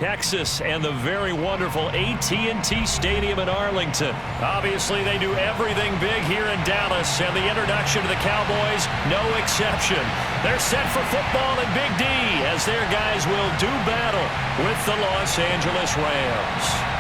Texas and the very wonderful AT&T Stadium in Arlington. Obviously, they do everything big here in Dallas, and the introduction to the Cowboys, no exception. They're set for football in Big D as their guys will do battle with the Los Angeles Rams.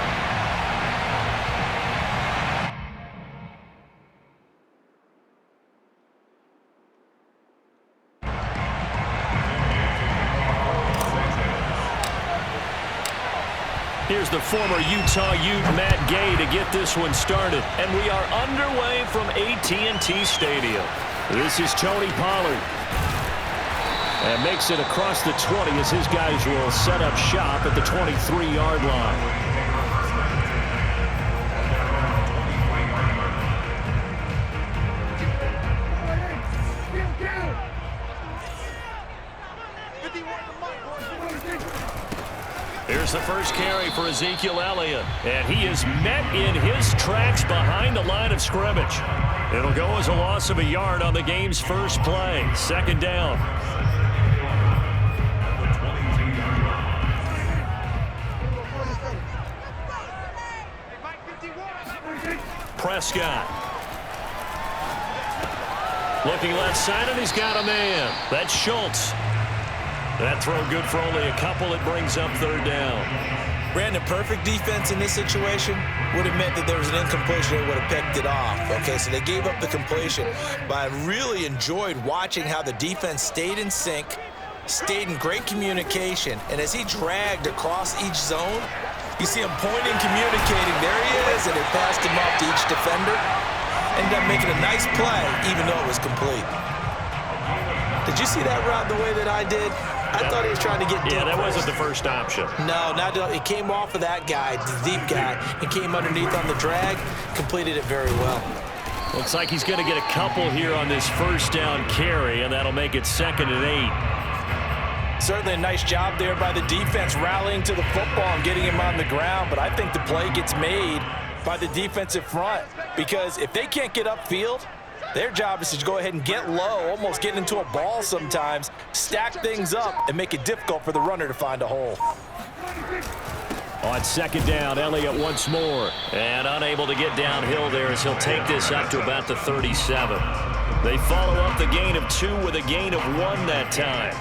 Here's the former Utah Ute, Matt Gay, to get this one started. And we are underway from AT&T Stadium. This is Tony Pollard. And makes it across the 20 as his guys will set up shop at the 23-yard line. Here's the first carry for Ezekiel Elliott, and he is met in his tracks behind the line of scrimmage. It'll go as a loss of a yard on the game's first play. Second down. Prescott. Looking left side, and he's got a man. That's Schultz. That throw good for only a couple. It brings up third down. Brandon, perfect defense in this situation would have meant that there was an incompletion that would have picked it off. Okay, so they gave up the completion. But I really enjoyed watching how the defense stayed in sync, stayed in great communication, and as he dragged across each zone, you see him pointing, communicating. There he is, and it passed him off to each defender. Ended up making a nice play, even though it was complete. Did you see that route the way that I did? I thought he was trying to get deep. Yeah, that first. wasn't the first option. No, it came off of that guy, the deep guy, and came underneath on the drag, completed it very well. Looks like he's going to get a couple here on this first down carry, and that'll make it 2nd and 8. Certainly a nice job there by the defense rallying to the football and getting him on the ground, but I think the play gets made by the defensive front because if they can't get upfield, their job is to go ahead and get low, almost get into a ball sometimes, stack things up, and make it difficult for the runner to find a hole. On second down, Elliott once more. And unable to get downhill there as he'll take this up to about the 37. They follow up the gain of 2 with a gain of 1 that time.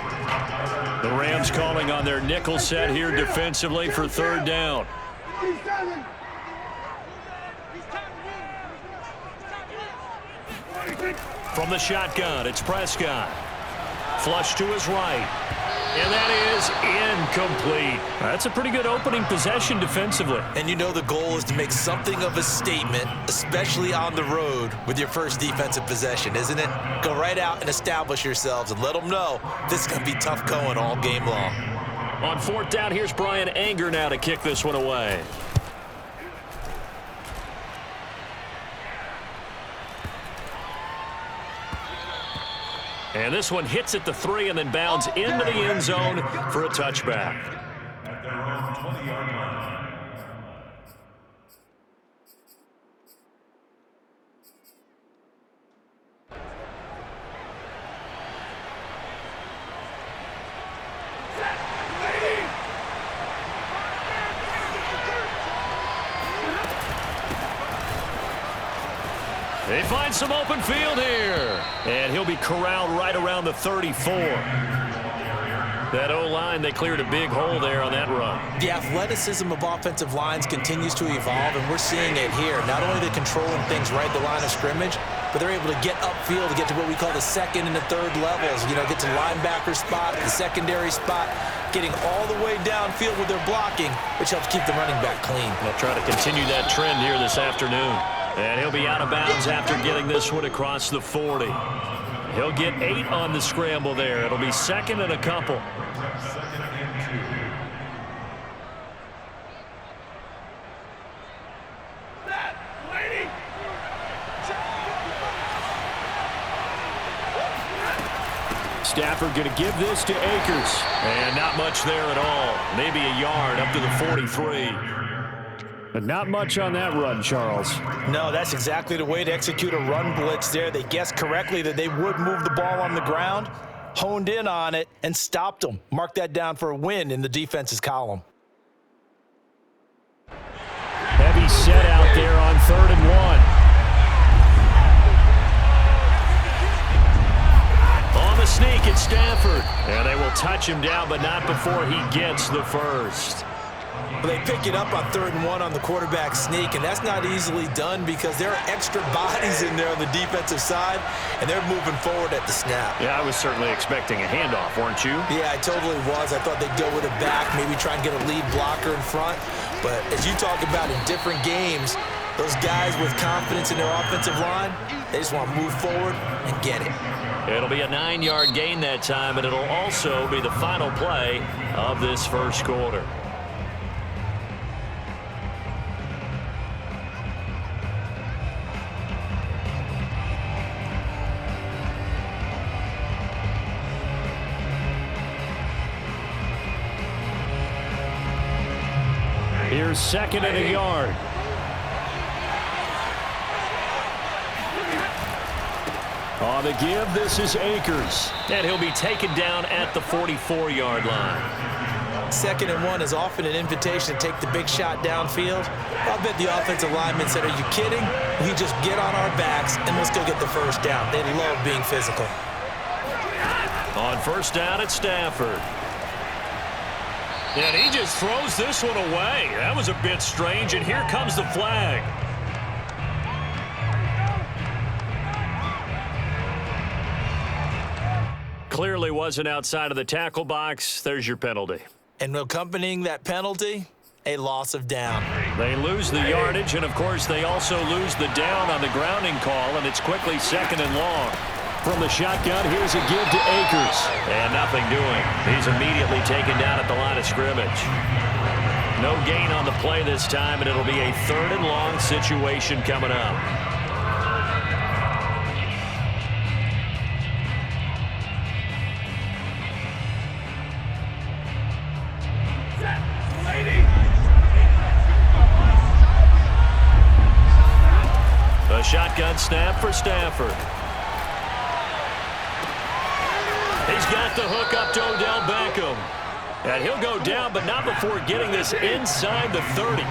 The Rams calling on their nickel set here defensively for third down. From the shotgun, it's Prescott. Flush to his right. And that is incomplete. That's a pretty good opening possession defensively. And you know the goal is to make something of a statement, especially on the road with your first defensive possession, isn't it? Go right out and establish yourselves and let them know this is going to be tough going all game long. On fourth down, here's Brian Anger now to kick this one away. And this one hits at the 3 and then bounds into the end zone for a touchback. At their own 20-yard line. They find some open field here. And he'll be corralled right around the 34. That O-line, they cleared a big hole there on that run. The athleticism of offensive lines continues to evolve, and we're seeing it here. Not only are they controlling things right at the line of scrimmage, but they're able to get upfield to get to what we call the second and the third levels. You know, get to linebacker spot, the secondary spot, getting all the way downfield with their blocking, which helps keep the running back clean. They'll try to continue that trend here this afternoon. And he'll be out of bounds after getting this one across the 40. He'll get 8 on the scramble there. It'll be 2nd and a couple. Stafford going to give this to Akers. And not much there at all. Maybe a yard up to the 43. But not much on that run, Charles. No, that's exactly the way to execute a run blitz there. They guessed correctly that they would move the ball on the ground, honed in on it, and stopped them. Mark that down for a win in the defense's column. sneak at Stafford. And they will touch him down, but not before he gets the first. They pick it up on 3rd and 1 on the quarterback sneak, and that's not easily done because there are extra bodies in there on the defensive side, and they're moving forward at the snap. Yeah, I was certainly expecting a handoff, weren't you? Yeah, I totally was. I thought they'd go with it back, maybe try and get a lead blocker in front. But as you talk about in different games, those guys with confidence in their offensive line, they just want to move forward and get it. It'll be a 9-yard gain that time, and it'll also be the final play of this first quarter. Here's 2nd and a yard. On the give, this is Akers. And he'll be taken down at the 44-yard line. 2nd and 1 is often an invitation to take the big shot downfield. I'll bet the offensive lineman said, "Are you kidding? We just get on our backs and let's go get the first down." They love being physical. On 1st down at Stafford. And he just throws this one away. That was a bit strange, and here comes the flag. Clearly wasn't outside of the tackle box. There's your penalty. And accompanying that penalty, a loss of down. They lose the yardage, and of course they also lose the down on the grounding call, and it's quickly 2nd and long. From the shotgun, here's a give to Akers. And nothing doing. He's immediately taken down at the line of scrimmage. No gain on the play this time, and it'll be a 3rd and long situation coming up. A shotgun snap for Stafford. He's got the hook up to Odell Beckham. And he'll go down, but not before getting this inside the 30.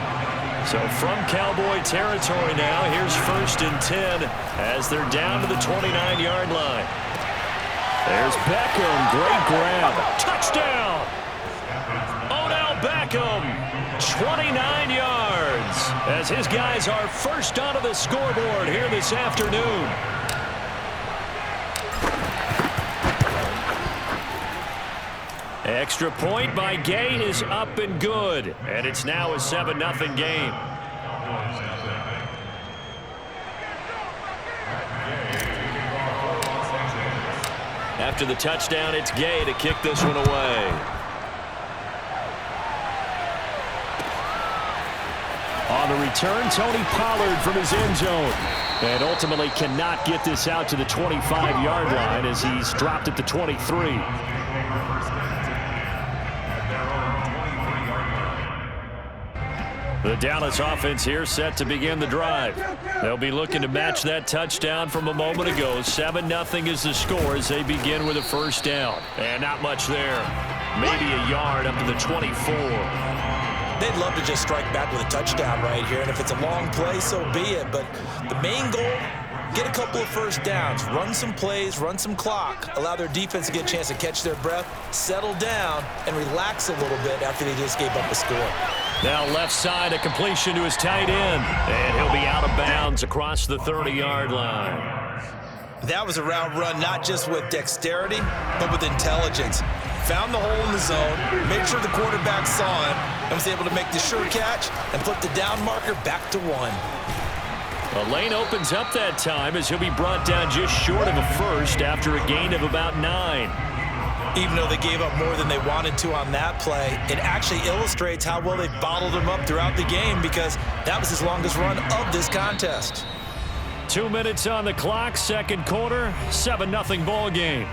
So from Cowboy territory now, here's 1st and 10 as they're down to the 29-yard line. There's Beckham. Great grab. Touchdown! Odell Beckham, 29 yards, as his guys are first onto the scoreboard here this afternoon. Extra point by Gain is up and good, and it's now a 7-0 game. After the touchdown, it's Gay to kick this one away. On the return, Tony Pollard from his end zone. And ultimately cannot get this out to the 25-yard line as he's dropped at the 23. The Dallas offense here set to begin the drive. They'll be looking to match that touchdown from a moment ago. 7-0 is the score as they begin with a first down. And not much there. Maybe a yard up to the 24. They'd love to just strike back with a touchdown right here, and if it's a long play, so be it. But the main goal, get a couple of first downs, run some plays, run some clock, allow their defense to get a chance to catch their breath, settle down, and relax a little bit after they just gave up a score. Now left side, a completion to his tight end, and he'll be out of bounds across the 30-yard line. That was a route run not just with dexterity, but with intelligence. Found the hole in the zone, made sure the quarterback saw him, and was able to make the sure catch and flip the down marker back to 1. The lane opens up that time as he'll be brought down just short of a first after a gain of about 9. Even though they gave up more than they wanted to on that play, it actually illustrates how well they bottled him up throughout the game because that was his longest run of this contest. 2 minutes on the clock, second quarter, 7-0 ball game.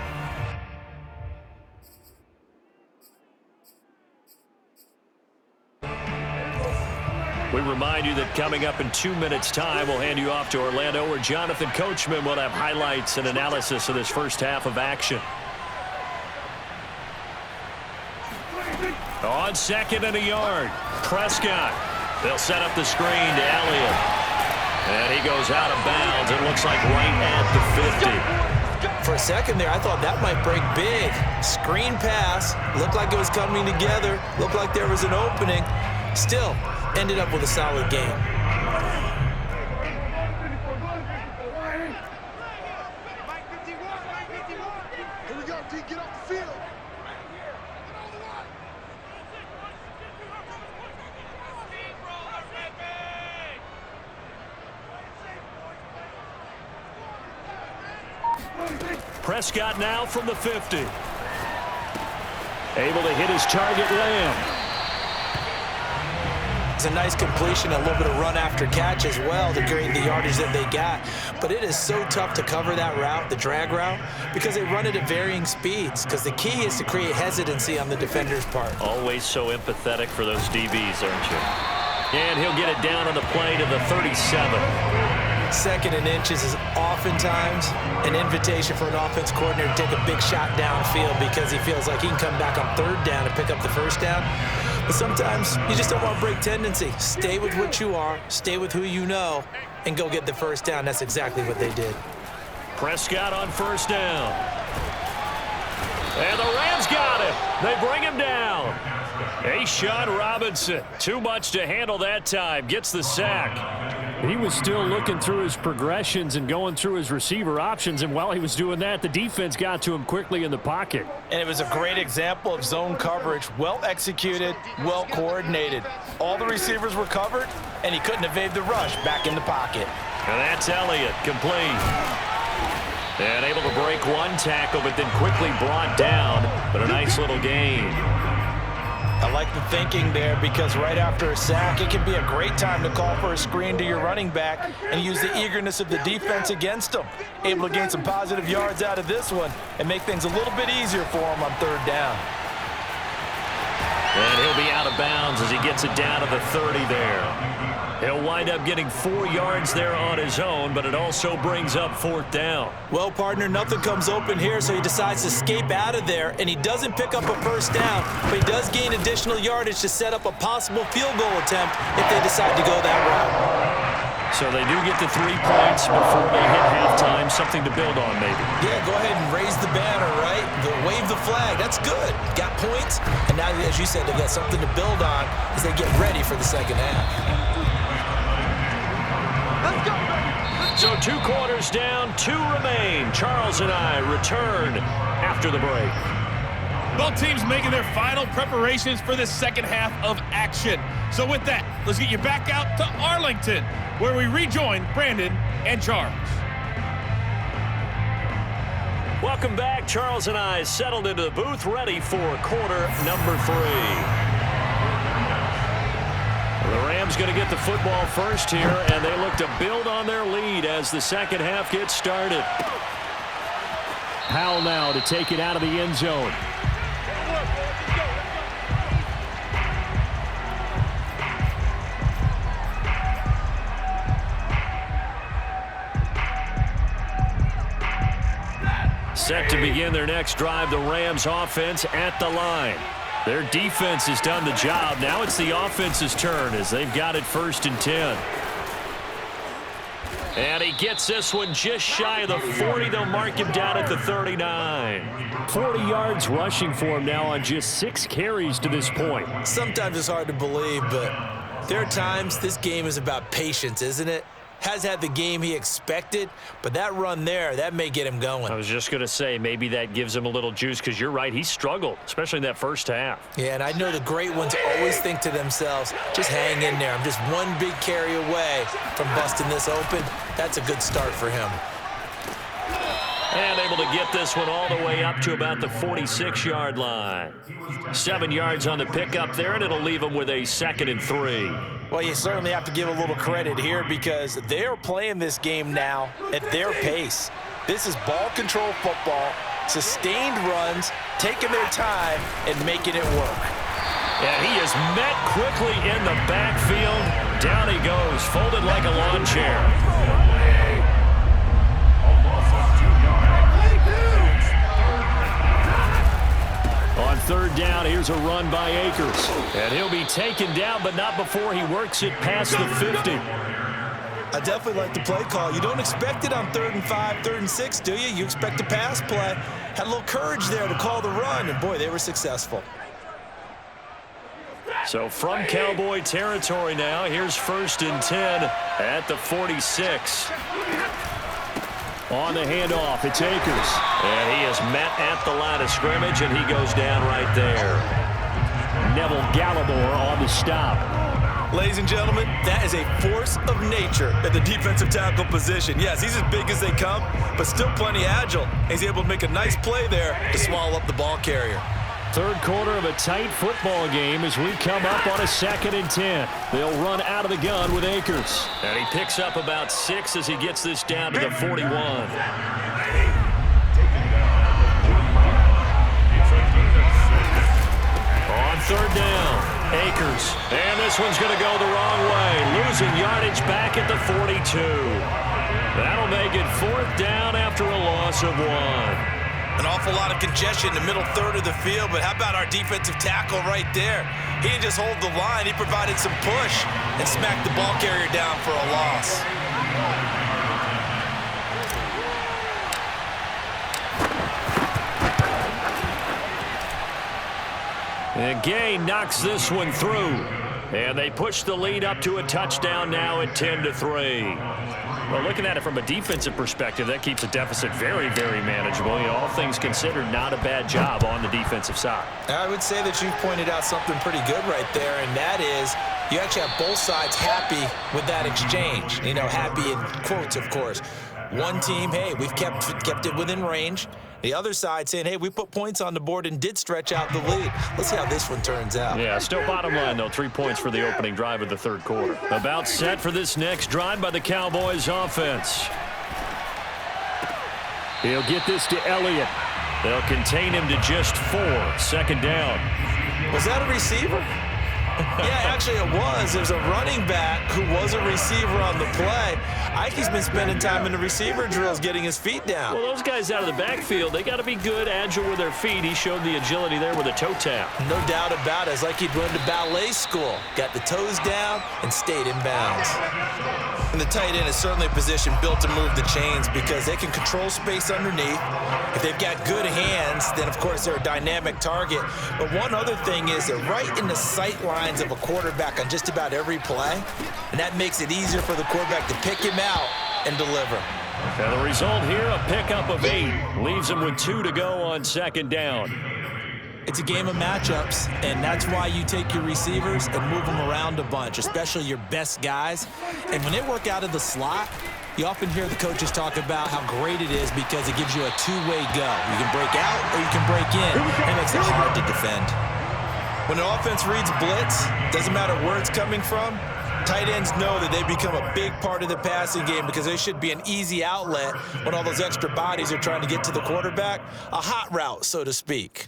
We remind you that coming up in 2 minutes' time, we'll hand you off to Orlando, where Jonathan Coachman will have highlights and analysis of this first half of action. On 2nd and a yard, Prescott. They'll set up the screen to Elliott. And he goes out of bounds. It looks like right at the 50. For a second there, I thought that might break big. Screen pass, looked like it was coming together, looked like there was an opening. Still, ended up with a solid game. Here we go, D, get off the field. Prescott now from the 50. Able to hit his target, Lamb. It's a nice completion, a little bit of run after catch as well to create the yardage that they got. But it is so tough to cover that route, the drag route, because they run it at varying speeds. Because the key is to create hesitancy on the defender's part. Always so empathetic for those DBs, aren't you? And he'll get it down on the play to the 37. 2nd and inches is oftentimes an invitation for an offense coordinator to take a big shot downfield because he feels like he can come back on 3rd down and pick up the 1st down. But sometimes you just don't want to break tendency. Stay with what you are, stay with who you know, and go get the 1st down. That's exactly what they did. Prescott on 1st down. And the Rams got him. They bring him down. A'Shawn Robinson, too much to handle that time, gets the sack. He was still looking through his progressions and going through his receiver options, and while he was doing that, the defense got to him quickly in the pocket. And it was a great example of zone coverage, well executed, well coordinated. All the receivers were covered, and he couldn't evade the rush back in the pocket. And that's Elliott, complete. And able to break one tackle, but then quickly brought down, but a nice little gain. I like the thinking there because right after a sack, it can be a great time to call for a screen to your running back and use the eagerness of the defense against them. Able to gain some positive yards out of this one and make things a little bit easier for him on 3rd down. And he'll be out of bounds as he gets it down to the 30 there. He'll wind up getting 4 yards there on his own, but it also brings up 4th down. Well, partner, nothing comes open here, so he decides to escape out of there, and he doesn't pick up a 1st down, but he does gain additional yardage to set up a possible field goal attempt if they decide to go that route. So they do get the 3 points before they hit halftime, something to build on maybe. Yeah, go ahead and raise the banner, right? Wave the flag. That's good. Got points, and now, as you said, they got something to build on as they get ready for the 2nd half. So 2 quarters down, 2 remain. Charles and I return after the break. Both teams making their final preparations for the 2nd half of action. So with that, let's get you back out to Arlington, where we rejoin Brandon and Charles. Welcome back. Charles and I settled into the booth, ready for quarter number 3. The Rams going to get the football first here, and they look to build on their lead as the 2nd half gets started. Powell now to take it out of the end zone. Set to begin their next drive, the Rams offense at the line. Their defense has done the job. Now it's the offense's turn as they've got it 1st and 10. And he gets this one just shy of the 40. They'll mark him down at the 39. 40 yards rushing for him now on just 6 carries to this point. Sometimes it's hard to believe, but there are times this game is about patience, isn't it? Has had the game he expected, but that run there, that may get him going. I was just going to say, maybe that gives him a little juice because you're right, he struggled, especially in that 1st half. Yeah, and I know the great ones always think to themselves, just hang in there. I'm just one big carry away from busting this open. That's a good start for him. And able to get this one all the way up to about the 46-yard line. 7 yards on the pickup there, and it'll leave him with a 2nd and 3. Well, you certainly have to give a little credit here because they're playing this game now at their pace. This is ball control football, sustained runs, taking their time, and making it work. And he is met quickly in the backfield. Down he goes, folded like a lawn chair. On 3rd down, here's a run by Akers. And he'll be taken down, but not before he works it past the 50. I definitely like the play call. You don't expect it on 3rd and 5, 3rd and 6, do you? You expect a pass play. Had a little courage there to call the run, and boy, they were successful. So from Cowboy territory now, here's 1st and 10 at the 46. On the handoff, it's Akers. And he is met at the line of scrimmage, and he goes down right there. Neville Gallimore on the stop. Ladies and gentlemen, that is a force of nature at the defensive tackle position. Yes, he's as big as they come, but still plenty agile. He's able to make a nice play there to swallow up the ball carrier. 3rd quarter of a tight football game as we come up on a 2nd and 10. They'll run out of the gun with Akers. And he picks up about 6 as he gets this down to the 41. On 3rd down, Akers. And this one's going to go the wrong way. Losing yardage back at the 42. That'll make it 4th down after a loss of 1. An awful lot of congestion in the middle 3rd of the field, but how about our defensive tackle right there? He didn't just hold the line, he provided some push and smacked the ball carrier down for a loss. And Gay knocks this one through. And they push the lead up to a touchdown now at 10-3. Well, looking at it from a defensive perspective, that keeps a deficit very, very manageable. You know, all things considered, not a bad job on the defensive side. I would say that you've pointed out something pretty good right there, and that is you actually have both sides happy with that exchange. You know, happy in quotes, of course. One team, hey, we've kept it within range. The other side saying, hey, we put points on the board and did stretch out the lead. Let's see how this one turns out. Yeah, still bottom line, though. 3 points for the opening drive of the 3rd quarter. About set for this next drive by the Cowboys offense. He'll get this to Elliott. They'll contain him to just 4. 2nd down. Was that a receiver? Yeah, actually it was. It was a running back who was a receiver on the play. Ike's been spending time in the receiver drills getting his feet down. Well, those guys out of the backfield, they got to be good, agile with their feet. He showed the agility there with a toe tap. No doubt about it. It's like he'd run to ballet school. Got the toes down and stayed in bounds. And the tight end is certainly a position built to move the chains because they can control space underneath. If they've got good hands, then of course they're a dynamic target. But one other thing is they're right in the sight lines of a quarterback on just about every play. And that makes it easier for the quarterback to pick him out and deliver. And the result here, a pickup of 8. Leaves him with 2 to go on 2nd down. It's a game of matchups, and that's why you take your receivers and move them around a bunch, especially your best guys. And when they work out of the slot, you often hear the coaches talk about how great it is because it gives you a two-way go. You can break out or you can break in. It makes it hard to defend. When an offense reads blitz, doesn't matter where it's coming from, tight ends know that they become a big part of the passing game because they should be an easy outlet when all those extra bodies are trying to get to the quarterback. A hot route, so to speak.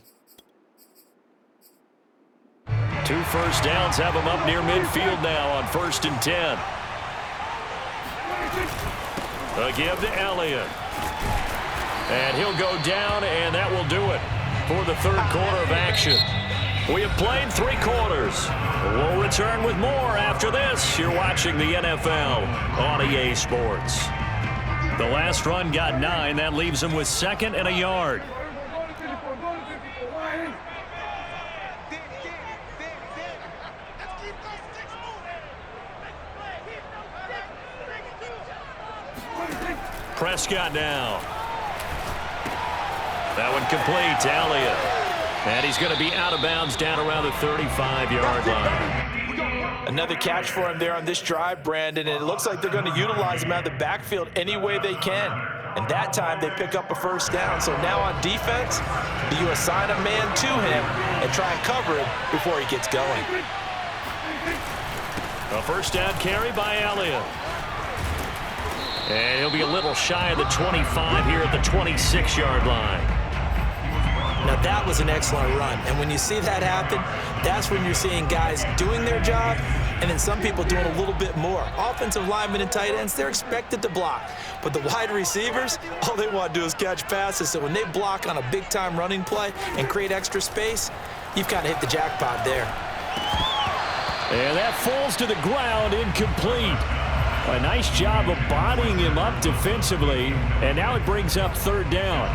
2 first downs have him up near midfield now on 1st and 10. A give to Elliott. And he'll go down, and that will do it for the 3rd quarter of action. We have played 3 quarters. We'll return with more after this. You're watching the NFL on EA Sports. The last run got 9. That leaves him with 2nd and a yard. Prescott now. That one complete to Elliott. And he's going to be out of bounds down around the 35-yard line. Another catch for him there on this drive, Brandon, and it looks like they're going to utilize him out of the backfield any way they can. And that time they pick up a 1st down. So now on defense, do you assign a man to him and try and cover him before he gets going? A 1st down carry by Elliott. And he'll be a little shy of the 25 here at the 26-yard line. Now that was an excellent run. And when you see that happen, that's when you're seeing guys doing their job and then some people doing a little bit more. Offensive linemen and tight ends, they're expected to block. But the wide receivers, all they want to do is catch passes. So when they block on a big-time running play and create extra space, you've kind of hit the jackpot there. And that falls to the ground, incomplete. A nice job of bodying him up defensively, and now it brings up third down.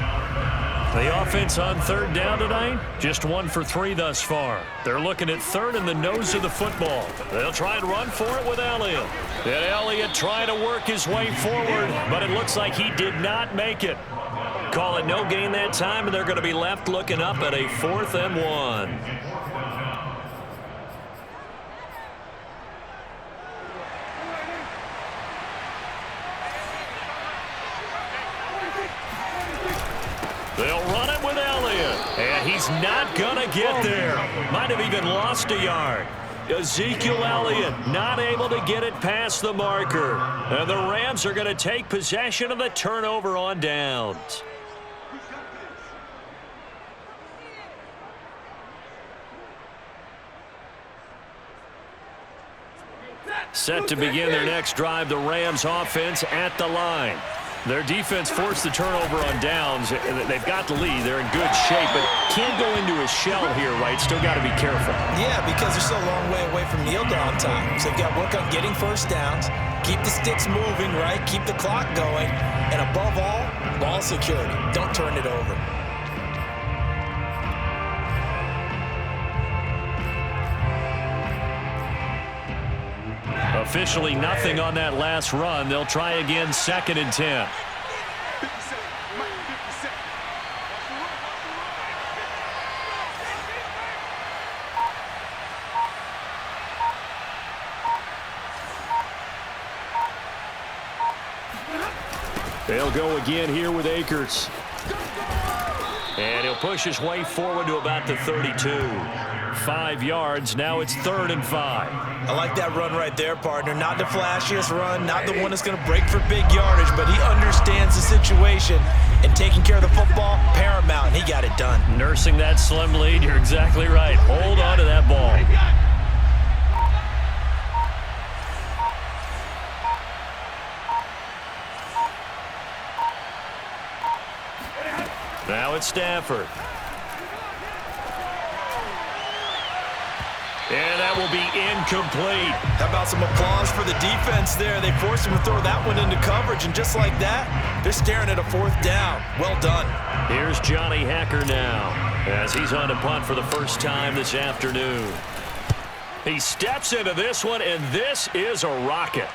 The offense on third down tonight, just 1 for 3 thus far. They're looking at third in the nose of the football. They'll try and run for it with Elliott. And Elliott trying to work his way forward, but it looks like he did not make it. Call it no gain that time, and they're going to be left looking up at a 4th and 1. They'll run it with Elliott, and he's not going to get there. Might have even lost a yard. Ezekiel Elliott not able to get it past the marker. And the Rams are going to take possession of the turnover on downs. Set to begin their next drive, the Rams offense at the line. Their defense forced the turnover on downs. They've got the lead. They're in good shape, but can't go into a shell here, right? Still got to be careful. Yeah, because they're still a long way away from kneel down time. So they've got to work on getting first downs, keep the sticks moving, right? Keep the clock going. And above all, ball security. Don't turn it over. Officially nothing on that last run. They'll try again, 2nd and 10. They'll go again here with Akers. And he'll push his way forward to about the 32. 5 yards. Now it's 3rd and 5. I like that run right there, partner. Not the flashiest run, not the one that's going to break for big yardage, but he understands the situation, and taking care of the football, paramount, and he got it done. Nursing that slim lead, you're exactly right. Hold on to that ball. Now it's Stafford. And that will be incomplete. How about some applause for the defense there? They forced him to throw that one into coverage, and just like that, they're staring at a 4th down. Well done. Here's Johnny Hacker now as he's on to punt for the first time this afternoon. He steps into this one, and this is a rocket.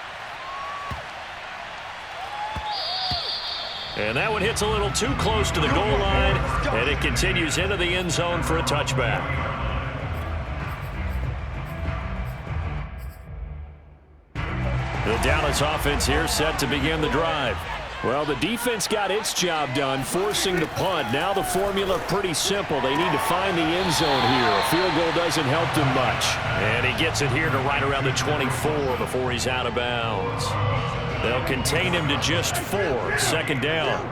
And that one hits a little too close to the goal line, and it continues into the end zone for a touchback. The Dallas offense here set to begin the drive. Well, the defense got its job done, forcing the punt. Now the formula pretty simple. They need to find the end zone here. A field goal doesn't help them much. And he gets it here to right around the 24 before he's out of bounds. They'll contain him to just 4. 2nd down.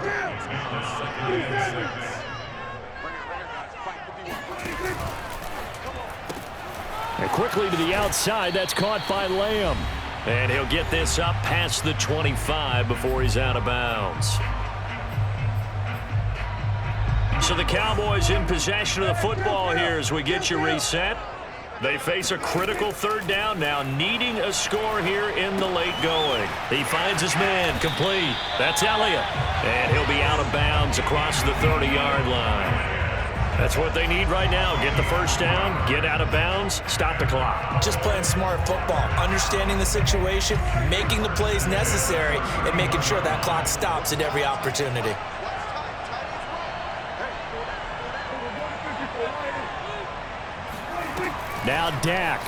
And quickly to the outside. That's caught by Lamb. And he'll get this up past the 25 before he's out of bounds. So the Cowboys in possession of the football here as we get you reset. They face a critical 3rd down now, needing a score here in the late going. He finds his man, complete. That's Elliott. And he'll be out of bounds across the 30-yard line. That's what they need right now. Get the first down, get out of bounds, stop the clock. Just playing smart football, understanding the situation, making the plays necessary, and making sure that clock stops at every opportunity. Now Dak.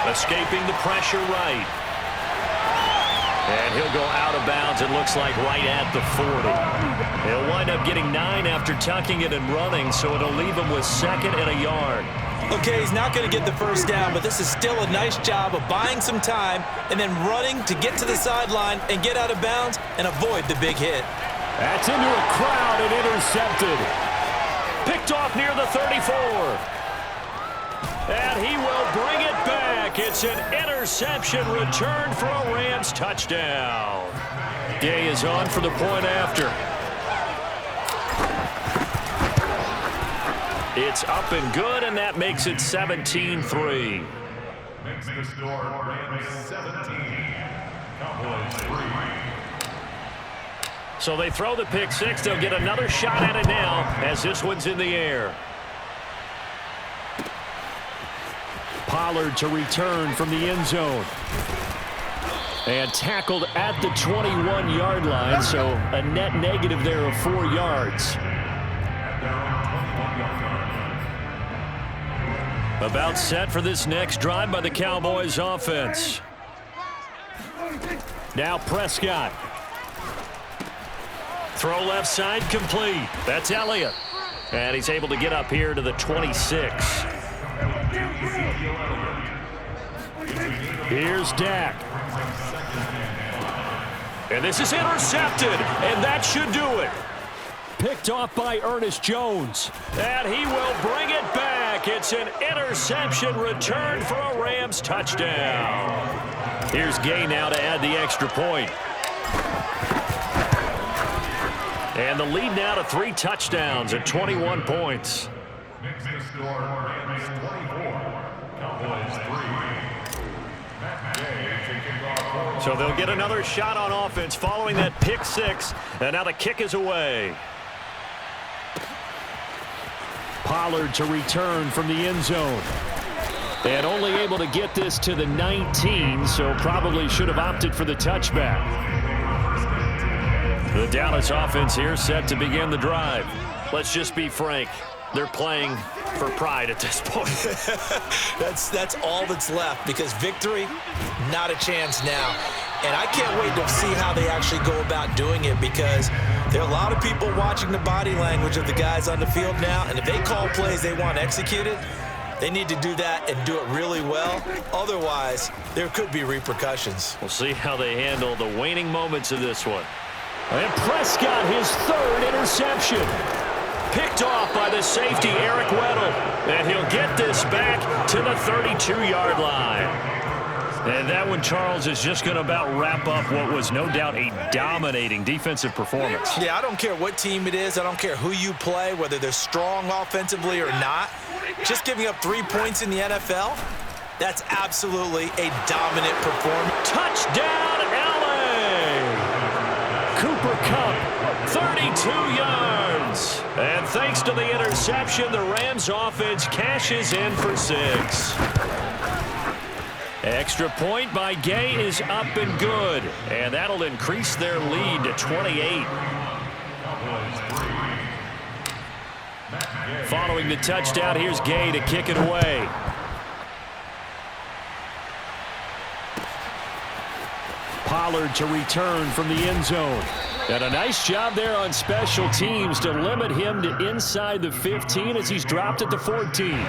Escaping the pressure right. And he'll go out of bounds, it looks like, right at the 40. He'll wind up getting 9 after tucking it and running, so it'll leave him with 2nd and a yard. Okay, he's not going to get the first down, but this is still a nice job of buying some time and then running to get to the sideline and get out of bounds and avoid the big hit. That's into a crowd and intercepted. Picked off near the 34. And he will bring it back. It's an interception return for a Rams touchdown. Gay is on for the point after. It's up and good, and that makes it 17-3. Makes the score Rams 17, Cowboys 3. So they throw the pick six. They'll get another shot at it now as this one's in the air. Pollard to return from the end zone. And tackled at the 21-yard line, so a net negative there of 4 yards. About set for this next drive by the Cowboys offense. Now Prescott. Throw left side complete. That's Elliott. And he's able to get up here to the 26. Here's Dak. And this is intercepted, and that should do it. Picked off by Ernest Jones. And he will bring it back. It's an interception return for a Rams touchdown. Here's Gay now to add the extra point. And the lead now to 3 touchdowns at 21 points. Makes the score Rams 24, Cowboys 3. So they'll get another shot on offense following that pick six. And now the kick is away. Pollard to return from the end zone. And only able to get this to the 19, so probably should have opted for the touchback. The Dallas offense here set to begin the drive. Let's just be frank. They're playing for pride at this point. That's all that's left, because victory, not a chance now. And I can't wait to see how they actually go about doing it, because there are a lot of people watching the body language of the guys on the field now, and if they call plays they want executed, they need to do that and do it really well. Otherwise, there could be repercussions. We'll see how they handle the waning moments of this one. And Prescott, his 3rd interception. Picked off by the safety, Eric Weddle. And he'll get this back to the 32-yard line. And that one, Charles, is just going to about wrap up what was no doubt a dominating defensive performance. Yeah, I don't care what team it is. I don't care who you play, whether they're strong offensively or not. Just giving up 3 points in the NFL, that's absolutely a dominant performance. Touchdown, LA! Cooper Kupp, 32 yards. And thanks to the interception, the Rams offense cashes in for 6. Extra point by Gay is up and good. And that'll increase their lead to 28. Following the touchdown, here's Gay to kick it away. Pollard to return from the end zone. And a nice job there on special teams to limit him to inside the 15 as he's dropped at the 14.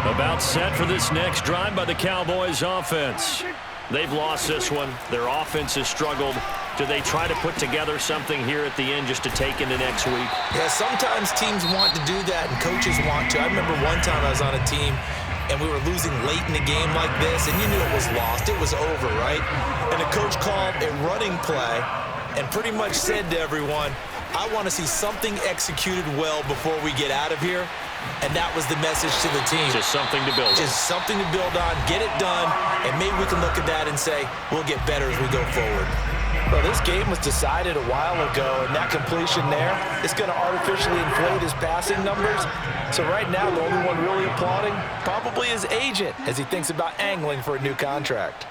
About set for this next drive by the Cowboys offense. They've lost this one. Their offense has struggled. Do they try to put together something here at the end just to take into next week? Yeah, sometimes teams want to do that and coaches want to. I remember one time I was on a team and we were losing late in the game like this, and you knew it was lost. It was over, right? And the coach called a running play and pretty much said to everyone, I want to see something executed well before we get out of here. And that was the message to the team. Just something to build on. Just something to build on, get it done, and maybe we can look at that and say, we'll get better as we go forward. Well, this game was decided a while ago, and that completion there is going to artificially inflate his passing numbers. So right now, the only one really applauding probably his agent as he thinks about angling for a new contract.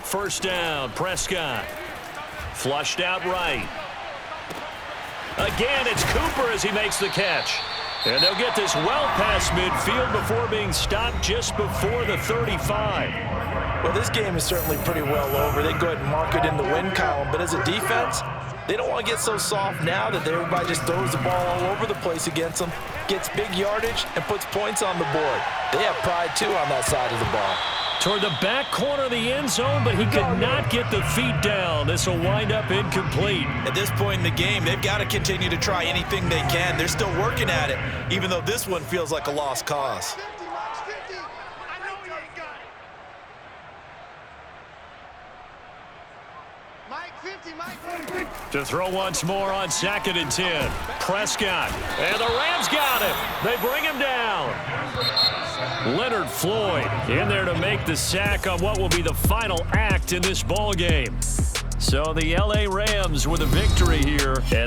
First down, Prescott. Flushed out right. Again, it's Cooper as he makes the catch. And they'll get this well past midfield before being stopped just before the 35. Well, this game is certainly pretty well over. They can go ahead and mark it in the win column. But as a defense, they don't want to get so soft now that everybody just throws the ball all over the place against them, gets big yardage, and puts points on the board. They have pride, too, on that side of the ball. Toward the back corner of the end zone, but he could not get the feet down. This will wind up incomplete. At this point in the game, they've got to continue to try anything they can. They're still working at it, even though this one feels like a lost cause. To throw once more on 2nd and 10. Prescott. And the Rams got him. They bring him down. Leonard Floyd in there to make the sack on what will be the final act in this ball game. So the L.A. Rams with a victory here.